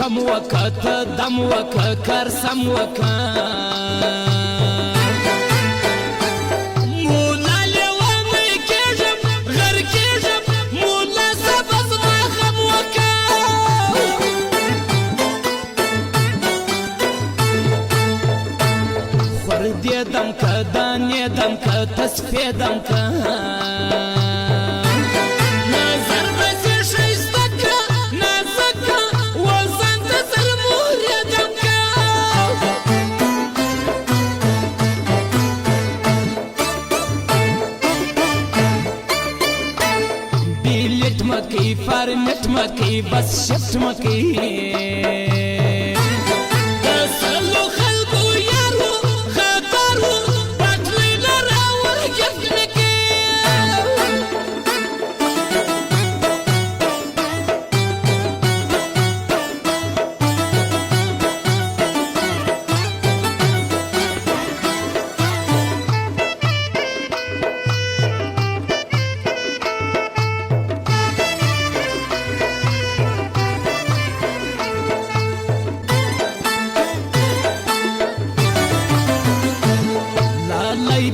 کم وکه ته دم وکه کار سم وکه مولا لیونی کېږم غر کېږم مولا سبز ما غم وکه خوردې دم که دانې دم که تصفیې دم که مکی فارمت مکی بس شفت مکی دسلو خلقو یارو خطرو بطلی لراور گفت مکی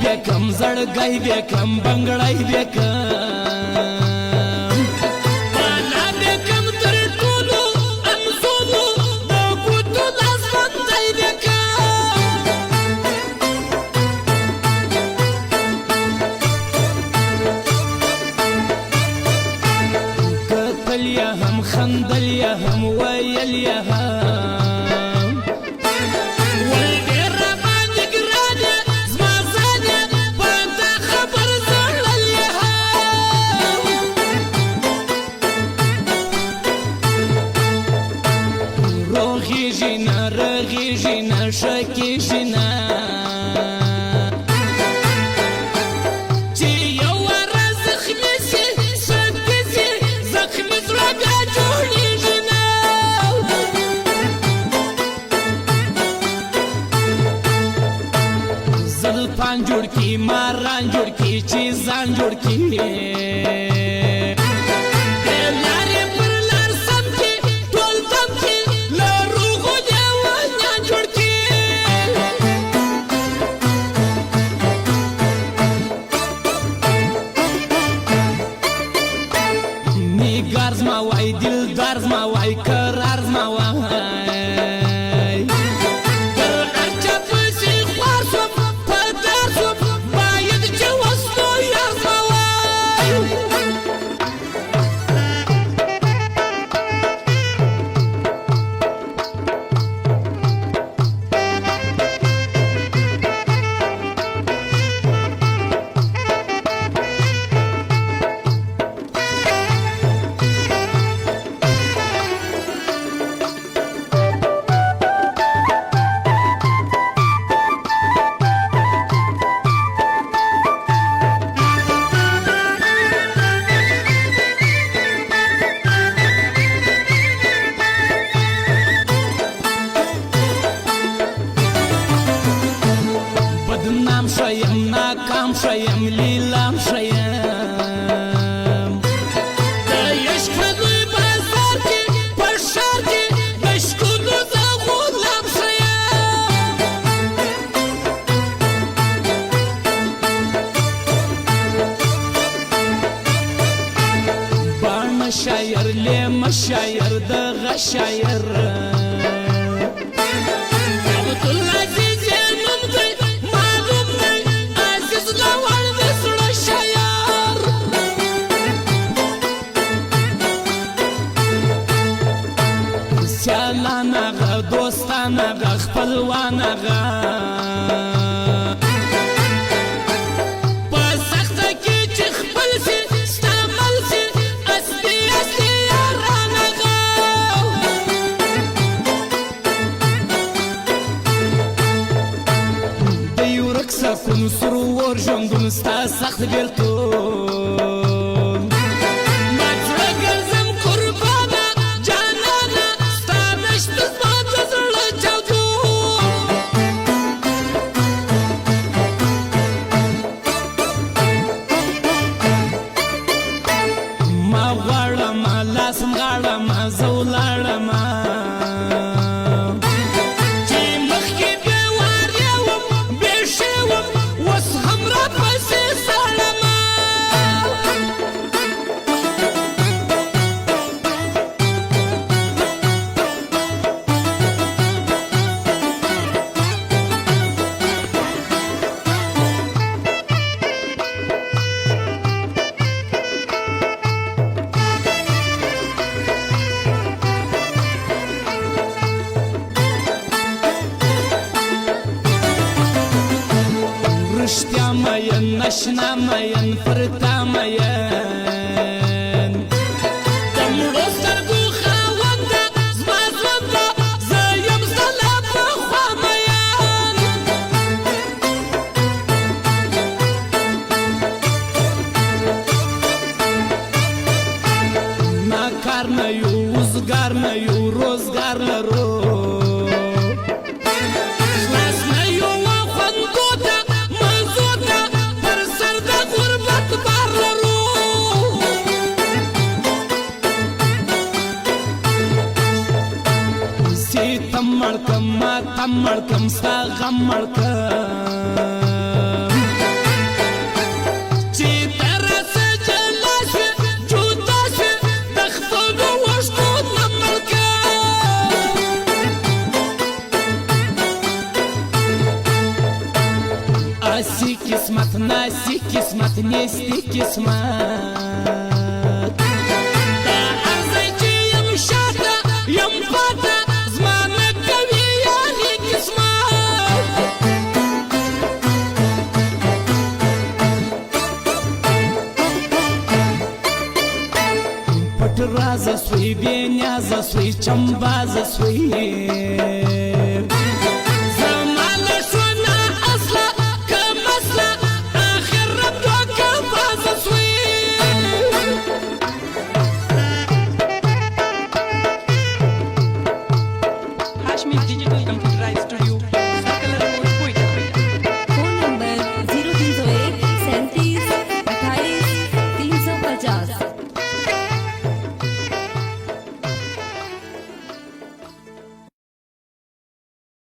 بیکم زړګی بیکم بنګړی بیکم بالا بیکم تر ټولو انځولو د ګوتو لاسبندی بیکم کتل یا هم خندل یا هم ویل یا هم روغیږي رغیږي شکیږي چې یو ورځ زخمي سي سکي سي زخمي زړه بیا جوړیږي زلفان جوړ کی ماران جوړ کی چې ځان جوړ کی نگار زما وای دلدار زما وای کرار زما وای تر هرچا پسې خوار شوم په دار شوم باید چې وسلو یار زما وای بدنام شیم ناکام شیم لیلام شیم د عشق په لوی بازار کې په ښار کې د ښکلو زه غلام شیم باڼه شاعر لیمه شاعر دغه شاعر عبدالعزیز یې نوم دی سیالان اغا دوستان اغا خپلوان اغا په سخته کې چې خپل سي ستا مل سي اصلي اصلي یاران اغا د یو ورک سکون سرور ژوندون ستا سخت بېلتون ما زړه ګرځم قربانه جانانه ستا نشته زما د زړه جادو ما غواړم لاسم غاړم زه ولاړم تشنا مین پر تا مین دمړو سترګو خاونده زما ژونده زه یم ستا لا پخوا مین ما کار نه یو وزګار نه یو روزګار لرو تم مړکم ستا غم مړکم چې ته راسه جلا شوې جدا شوې د خپلو وښتو نه مړکم اسی قسمت ناسی قسمت نیستی قسمت دا ارزی چې یم شاته یم پاته زما نه کوي پټ راز سوی بې نیازه سوی چمبازه سوی